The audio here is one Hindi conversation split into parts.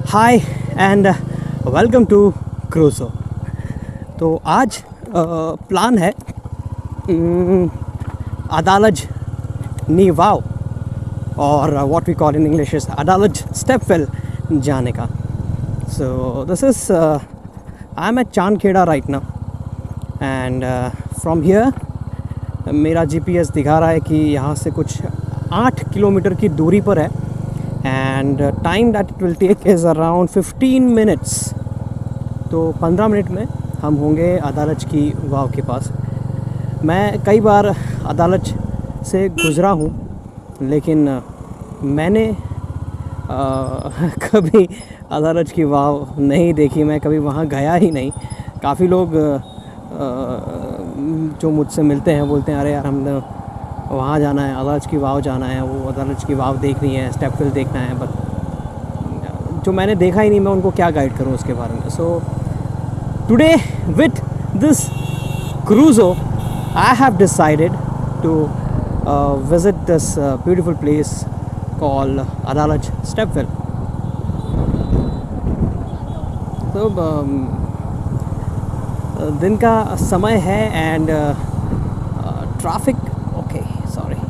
Hi and welcome to Cruzo. तो आज प्लान है अदालज नी वाव और what we call in English is Adalaj stepwell जाने का। So this is I am at Chandkheda right now and from here मेरा जीपीएस दिखा रहा है कि यहाँ से कुछ 8 किलोमीटर की दूरी पर है and time that it will take is around 15 minutes. तो 15 मिनट में हम होंगे अदालज की वाव के पास। मैं कई बार अदालज से गुज़रा हूँ लेकिन मैंने कभी अदालज की वाव नहीं देखी, मैं कभी वहाँ गया ही नहीं। काफ़ी लोग जो मुझसे मिलते हैं बोलते हैं अरे यार हमने वहाँ जाना है, अदालज की वाव जाना है, वो अदालज की वाव देखनी है, स्टेपवेल देखना है, बट जो मैंने देखा ही नहीं मैं उनको क्या गाइड करूँ उसके बारे में। So today with this Cruzo I have decided to visit this beautiful place called Adalaj Stepwell. तो दिन का समय है and traffic okay sorry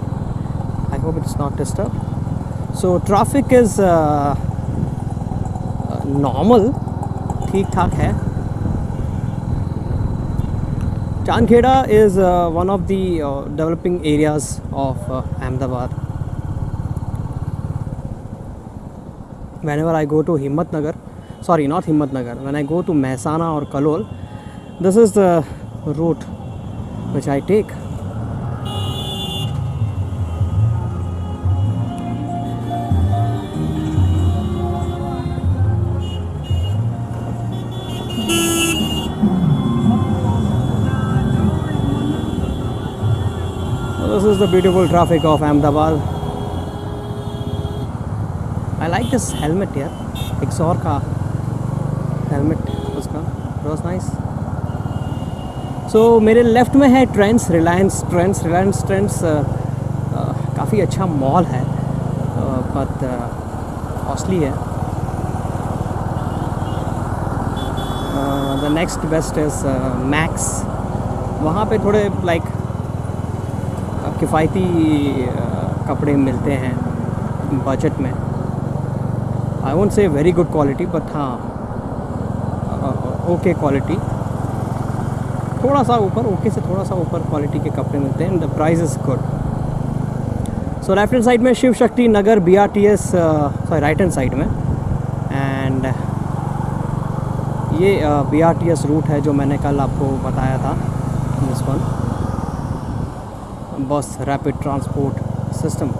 I hope it's not disturb. So traffic is normal, ठीक ठाक है। Chankheda is one of the developing areas of Ahmedabad. Whenever I go to Himmatnagar, sorry not Himmatnagar, when I go to Mehsana or Kalol, this is the route which I take. This is the beautiful traffic of Ahmedabad. I like this helmet here. Exor का helmet उसका it was nice. So मेरे लेफ्ट में है ट्रेंड्स, रिलायंस ट्रेंड्स काफ़ी अच्छा मॉल है बट कॉस्टली है। The next best is max. वहाँ पे थोड़े लाइक किफ़ायती कपड़े मिलते हैं बजट में। I won't say very good quality but हाँ ओके क्वालिटी, थोड़ा सा ऊपर, ओके से थोड़ा सा ऊपर क्वालिटी के कपड़े मिलते हैं। The price is good. So left hand side में Shiv Shakti Nagar BRTS, sorry right hand side में, एंड ये BRTS रूट है जो मैंने कल आपको बताया था। दिस वन बस रैपिड ट्रांसपोर्ट सिस्टम।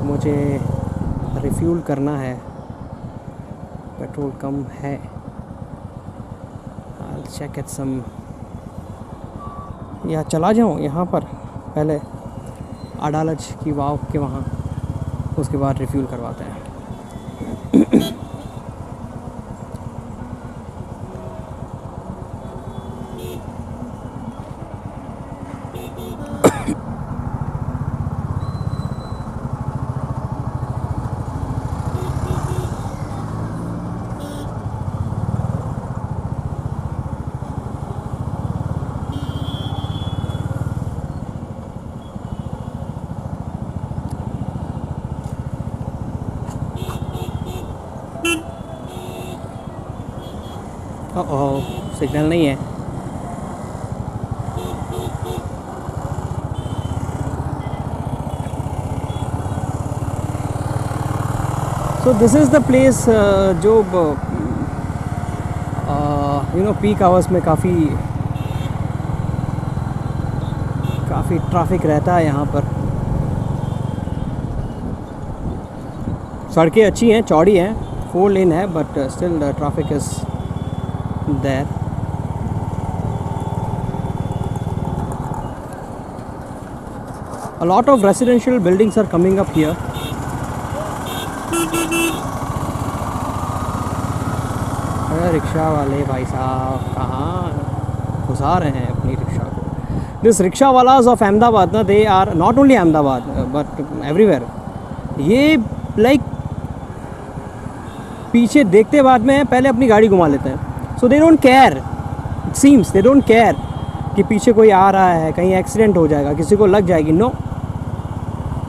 मुझे रिफ्यूल करना है, पेट्रोल कम है। I'll check at some, या चला जाऊँ यहाँ पर पहले अडालज की वाव के वहाँ, उसके बाद रिफ्यूल करवाते हैं। सिग्नल नहीं है। सो दिस इज़ द प्लेस जो पीक आवर्स में काफ़ी ट्रैफिक रहता है यहाँ पर। सड़कें अच्छी हैं, चौड़ी हैं, 4 लेन है but still the traffic is there. A lot of residential buildings are coming up here. अरे रिक्शा वाले भाई साहब कहाँ घुसा रहे हैं अपनी रिक्शा को। This rickshaw walas of Ahmedabad, na, they are not only Ahmedabad but everywhere. ये like पीछे देखते बाद में पहले अपनी गाड़ी घुमा लेते हैं. So they don't care, it seems they don't care कि पीछे कोई आ रहा है, कहीं एक्सीडेंट हो जाएगा, किसी को लग जाएगी. नो,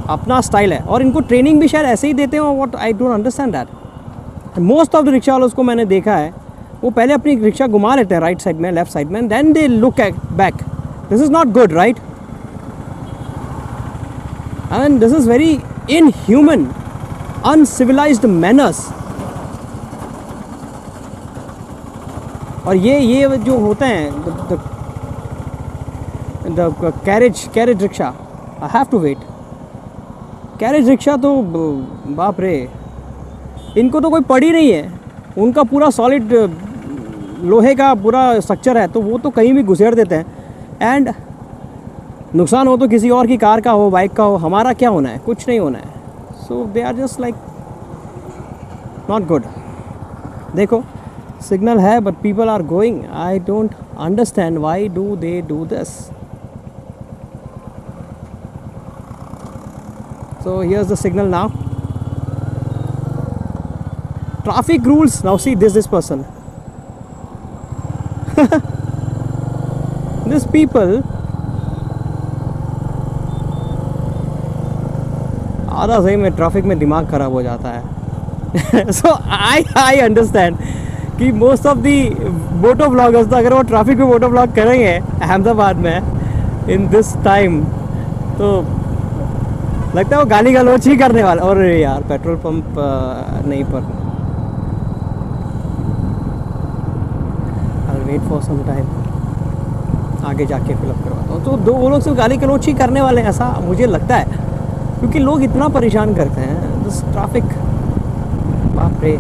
अपना स्टाइल है. और इनको ट्रेनिंग भी शायद ऐसे ही देते हो. What I don't understand that. Most of the rickshaw वालों को मैंने देखा है, वो पहले अपनी रिक्शा घुमा लेते हैं राइट साइड में, लेफ्ट साइड में, then they look at back. This is not good, right? I mean this is very inhuman, uncivilised manners. और ये जो होते हैं the carriage rickshaw, I have to wait. Carriage rickshaw तो बाप रे, इनको तो कोई पड़ी नहीं है. उनका पूरा सॉलिड लोहे का पूरा स्ट्रक्चर है, तो वो तो कहीं भी घुसेड़ देते हैं. एंड नुकसान हो तो किसी और की कार का हो, बाइक का हो, हमारा क्या होना है? कुछ नहीं होना है. So they are just like not good. देखो सिग्नल है but people are going. I don't understand why do they do this. So here's the signal now. Traffic rules. Now see this person. These people. आधा सही में ट्रैफिक में दिमाग खराब हो जाता है. So I understand कि most of the moto bloggers, तो अगर वो ट्रैफिक में मोटो ब्लॉग करेंगे अहमदाबाद में in this time, तो लगता है वो गाली गलौच ही करने वाला. और यार पेट्रोल पंप नहीं, पर I wait for some time, आगे जाके फिलअप करवाता हूँ. तो वो लोग सिर्फ गाली गलौच ही करने वाले हैं ऐसा मुझे लगता है, क्योंकि लोग इतना परेशान करते हैं. दिस ट्रैफिक, बाप रे.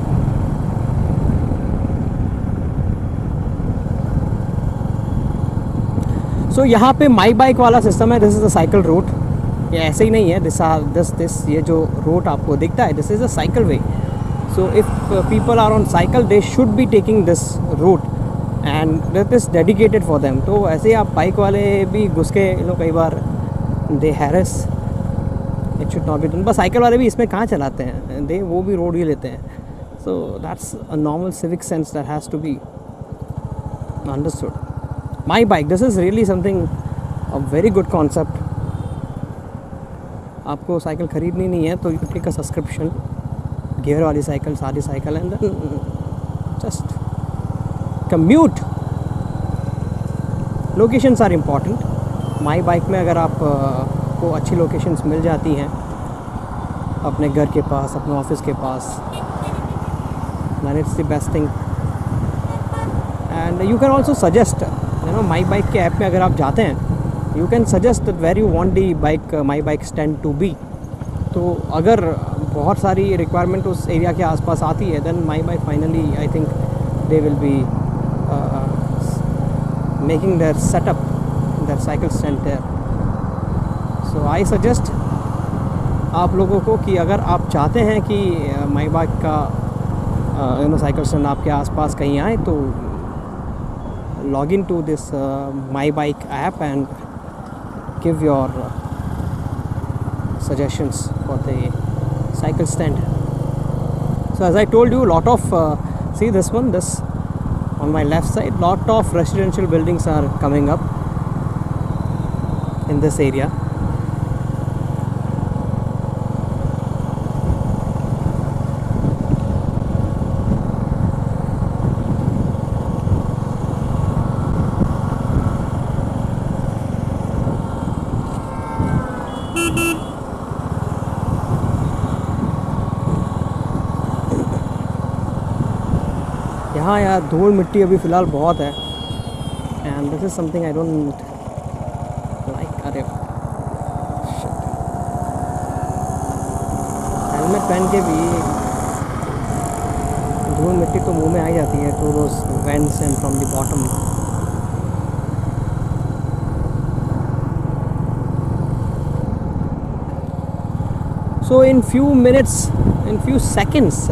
सो यहाँ पे माई बाइक वाला सिस्टम है. This is a cycle route. ये ऐसे ही नहीं है. दिस ये जो रोड आपको दिखता है, this is a cycle way. So if people are on cycle they should be taking this route and that is dedicated for them. तो ऐसे ही आप बाइक वाले भी घुस के कई बार they harass. It should not be done. Bus cycle वाले भी इसमें कहाँ चलाते हैं, वो भी रोड ही लेते हैं. So that's a normal civic sense that has to be understood. My bike, this is really something a very good concept. आपको साइकिल ख़रीदनी नहीं है तो you take a subscription, gear वाली साइकिल, सारी cycle, and then just commute. Locations are important. My bike में अगर आप को अच्छी लोकेशंस मिल जाती हैं अपने घर के पास, अपने ऑफिस के पास, then it's the best thing. And you can also suggest, my bike के ऐप में अगर आप जाते हैं, you can suggest where you want the bike my bike stand to be. तो अगर बहुत सारी रिक्वायरमेंट उस एरिया के आसपास आती है, then my bike finally I think they will be making their setup, their cycle stand there. So I suggest आप लोगों को कि अगर आप चाहते हैं कि my bike का साइकिल स्टैंड आपके आसपास कहीं आए, तो log in to this my bike app and give your suggestions for the cycle stand. So as I told you, lot of see this on my left side, lot of residential buildings are coming up in this area. यहाँ यार धूल मिट्टी अभी फ़िलहाल बहुत है. And this is something I don't like. अरे हेलमेट पहन के भी धूल मिट्टी तो मुंह में आ जाती है through those vents and from the bottom. So in few seconds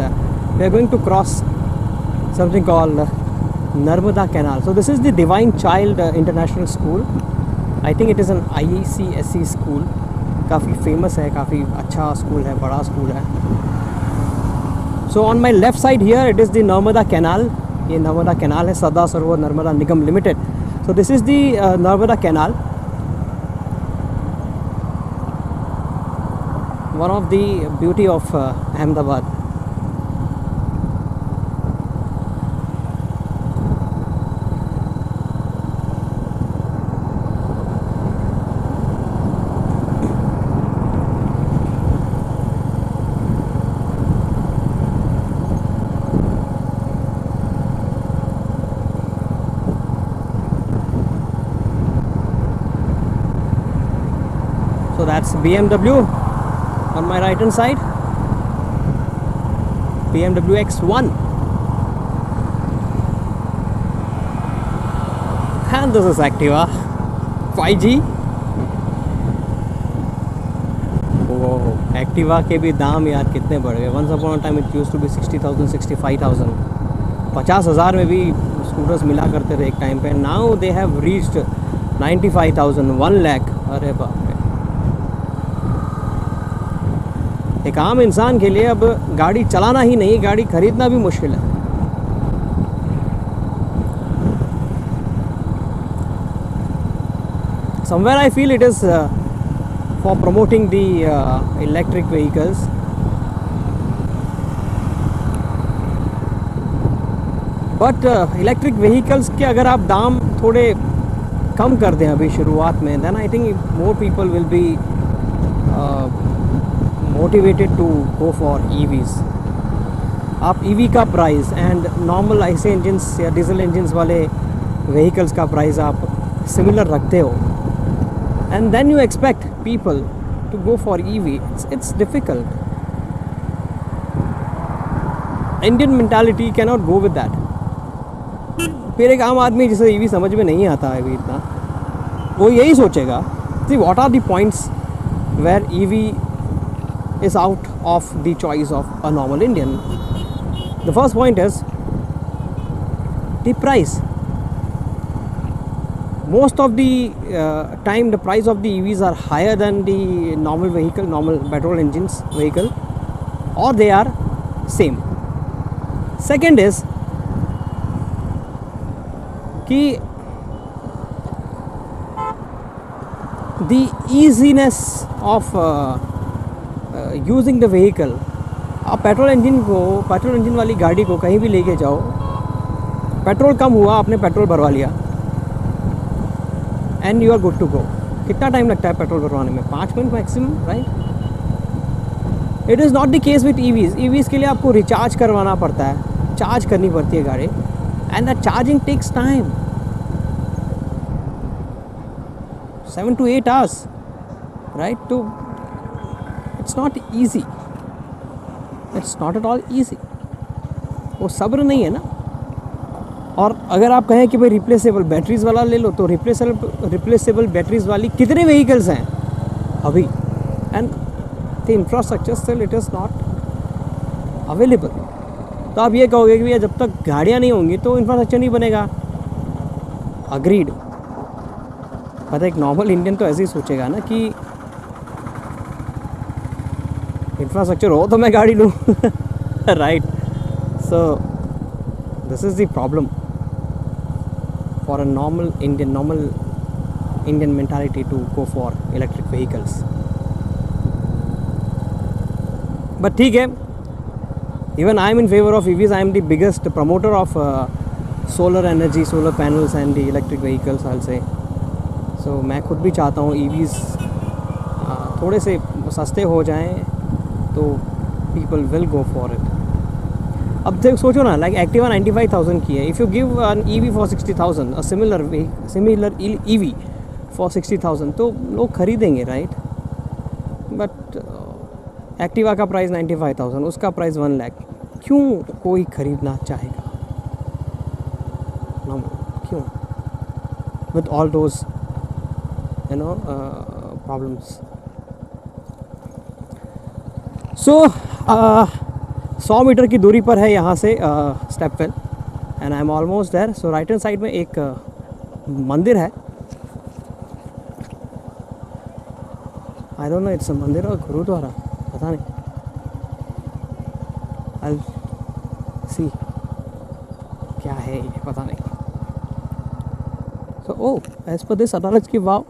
we are going to cross something called Narmada Canal. So this is the Divine Child International School. I think it is an ICSE school. काफ़ी फेमस है, काफ़ी अच्छा स्कूल है, बड़ा स्कूल है. So on my left side here it is the Narmada canal. ये नर्मदा कैनाल है, Sardar Sarovar Narmada Nigam limited. So this is the Narmada canal, one of the beauty of Ahmedabad. So that's BMW. On my right hand side, BMW X1, and this is Activa 5G. वो Activa के भी दाम यार कितने बढ़ गए. Once upon a time it used to be 60,000, 65,000, 50,000 में भी स्कूटर्स मिला करते थे एक टाइम पे. Now they have reached 95,000, 1 lakh. अरे बाप रे. एक आम इंसान के लिए अब गाड़ी चलाना ही नहीं, गाड़ी खरीदना भी मुश्किल है. Somewhere I feel it is for promoting the electric vehicles. But electric vehicles के अगर आप दाम थोड़े कम कर दें अभी शुरुआत में, then I think more people will be motivated to go for EVs. आप EV का प्राइस एंड नॉर्मल ऐसे इंजन्स या डीजल इंजन्स वाले व्हीकल्स का प्राइस आप सिमिलर रखते हो, and then you expect people to go for EV. It's difficult. Indian mentality can not go with that. फिर एक आम आदमी जिसे EV समझ में नहीं आता है अभी इतना, वो यही सोचेगा कि what are the points where EV is out of the choice of a normal Indian. The first point is the price. Most of the time the price of the EVs are higher than the normal vehicle, normal petrol engines vehicle, or they are same. Second is कि the easiness of using the vehicle. आप पेट्रोल इंजन वाली गाड़ी को कहीं भी लेके जाओ, पेट्रोल कम हुआ, आपने पेट्रोल भरवा लिया and you are good to go. कितना टाइम लगता है पेट्रोल भरवाने में? 5 मिनट maximum, right? It is not the case with EVs. EVs के लिए आपको रिचार्ज करवाना पड़ता है, चार्ज करनी पड़ती है गाड़ी, and the charging takes time 7 to 8 hours, right? तो it's not easy. It's not at all easy. वो सब्र नहीं है ना. और अगर आप कहें कि भाई रिप्लेसेबल बैटरीज वाला ले लो, तो रिप्लेसेबल बैटरीज वाली कितने व्हीकल्स हैं अभी, and the infrastructure still it is not available. तो आप ये कहोगे कि भैया जब तक गाड़ियाँ नहीं होंगी तो इंफ्रास्ट्रक्चर नहीं बनेगा. अग्रीड. पता एक नॉर्मल इंडियन तो ऐसे ही सोचेगा ना कि इंफ्रास्ट्रक्चर हो तो मैं गाड़ी लूँ. Right. So this is the problem for a normal Indian mentality to go for electric vehicles. But ठीक है, even I am in favour of EVs. I am the biggest promoter of solar energy, solar panels and the electric vehicles I will say. So मैं खुद भी चाहता हूँ EVs थोड़े से सस्ते हो जाएं तो people will go for it. अब देख सोचो ना, लाइक एक्टिवा 95,000 की है. If you give an EV for 60,000, a similar EV for 60,000, तो लोग खरीदेंगे, राइट? बट एक्टिवा का प्राइस 95,000, उसका प्राइस 1 लाख. क्यों कोई खरीदना चाहेगा? क्यों? With all those problems. So 100 metre की दूरी पर है यहाँ से stepwell, and I am almost there. So right hand side में एक मंदिर है. I don't know it's a mandir और गुरुद्वारा, पता नहीं. आई सी क्या है ये पता नहीं. So oh, as per this अदालत की वाव,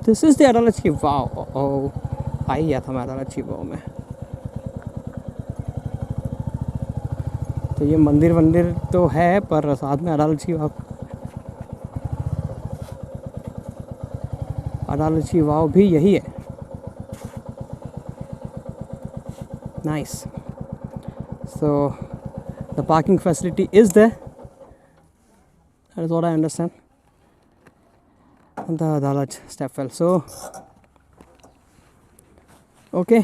this is the अदालत की वाव. Oh, आई गया था मैं अदालत की वाव में. तो ये मंदिर वंदिर तो है पर साथ में अदालत की वाव, अदालत की वाव भी यही है. Nice. So the parking facility is there. That is what I understand. The Adalat stepwell. So okay,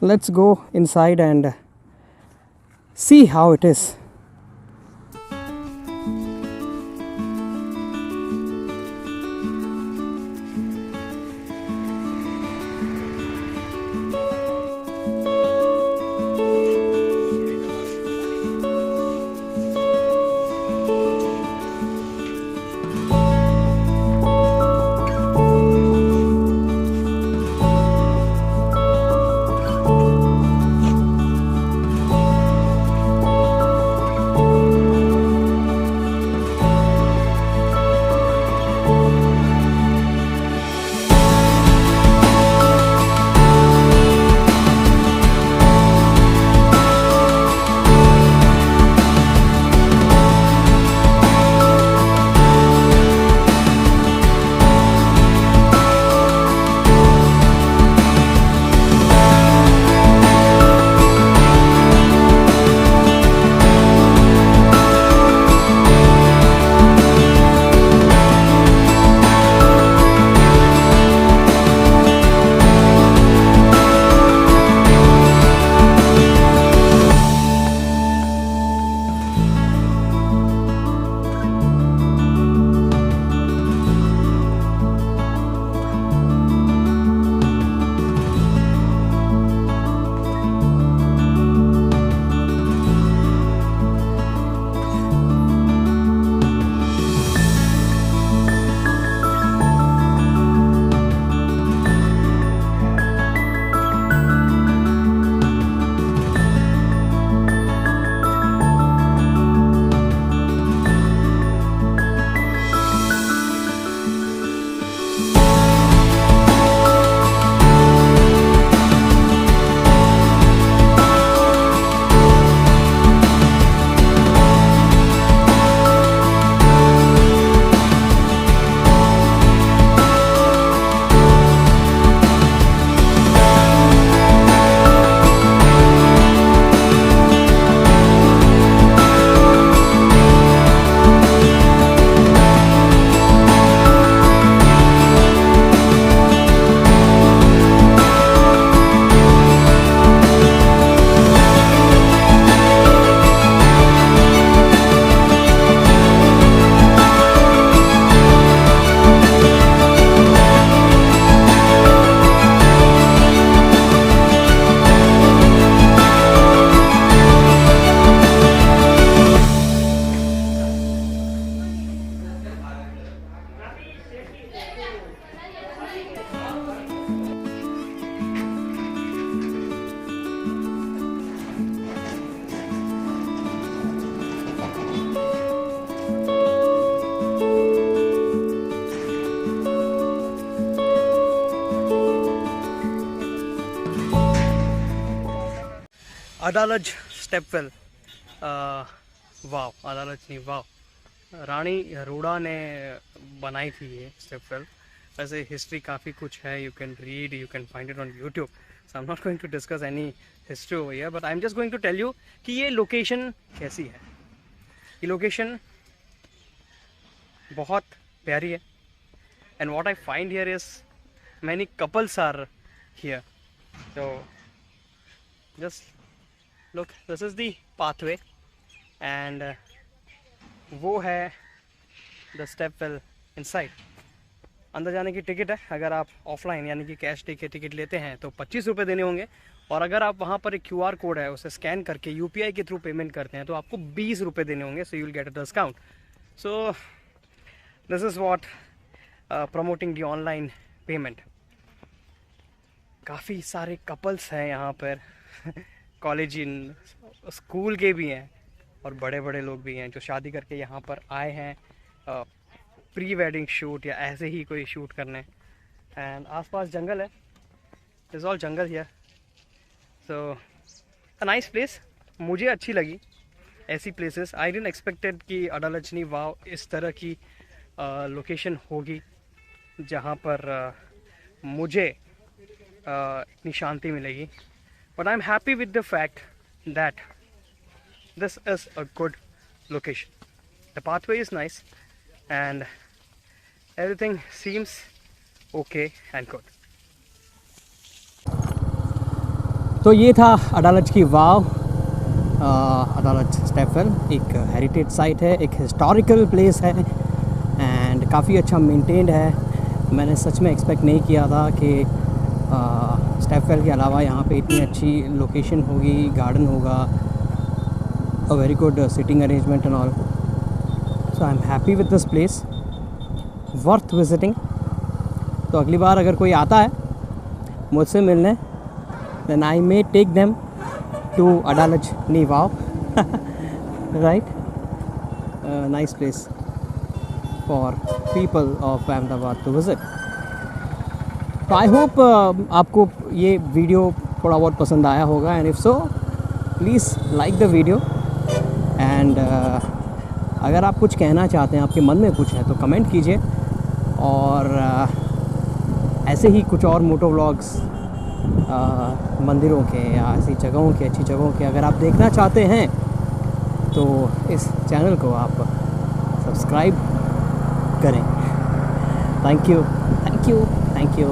let's go inside and see how it is. Adalaj stepwell, वाव, अदालज नहीं वाव, रानी अरोड़ा ने बनाई थी ये स्टेपवेल. वैसे हिस्ट्री काफ़ी कुछ है, you can read, you can find it on YouTube. So I am not going to discuss any history over here, but I am just going to tell you कि ये लोकेशन कैसी है. ये लोकेशन बहुत प्यारी है. And what I find here is many couples are here. So just look, this is the pathway and वो है the stepwell inside. अंदर जाने की टिकट है. अगर आप ऑफलाइन यानी कि कैश दे के टिकट लेते हैं तो 25 रुपये देने होंगे, और अगर आप वहाँ पर एक QR कोड है उसे स्कैन करके UPI के थ्रू पेमेंट करते हैं तो आपको 20 रुपये देने होंगे. So you will get a discount. So this is what promoting the online payment. काफ़ी सारे कपल्स हैं यहाँ पर. कॉलेज इन स्कूल के भी हैं और बड़े बड़े लोग भी हैं जो शादी करके यहाँ पर आए हैं प्री वेडिंग शूट या ऐसे ही कोई शूट करने। एंड आसपास जंगल है, it's all jungle here. So a nice place, मुझे अच्छी लगी ऐसी प्लेसेस। आई डिडंट एक्सपेक्टेड कि अडालजनी वाव इस तरह की लोकेशन होगी जहाँ पर मुझे इतनी शांति मिलेगी। But I am happy with the fact that this is a good location. The pathway is nice and everything seems okay and good. तो ये था अडालज की वाव, अडालज स्टेपवेल। एक हेरिटेज साइट है, एक हिस्टोरिकल प्लेस है एंड काफ़ी अच्छा मेंटेन्ड है। मैंने सच में एक्सपेक्ट नहीं किया था कि स्टेपवेल के अलावा यहाँ पे इतनी अच्छी लोकेशन होगी, गार्डन होगा, a very good sitting arrangement and all. So I'm happy with this place, worth visiting. तो अगली बार अगर कोई आता है मुझसे मिलने, then I may take them to Adalajni Vav. Right? Nice place for people of Ahmedabad to visit. तो I hope आपको ये वीडियो थोड़ा बहुत पसंद आया होगा and if so please like the video. And अगर आप कुछ कहना चाहते हैं, आपके मन में कुछ है तो कमेंट कीजिए। और ऐसे ही कुछ और मोटो व्लॉग्स मंदिरों के या ऐसी जगहों के, अच्छी जगहों के अगर आप देखना चाहते हैं तो इस चैनल को आप सब्सक्राइब करें। Thank you, thank you, thank you.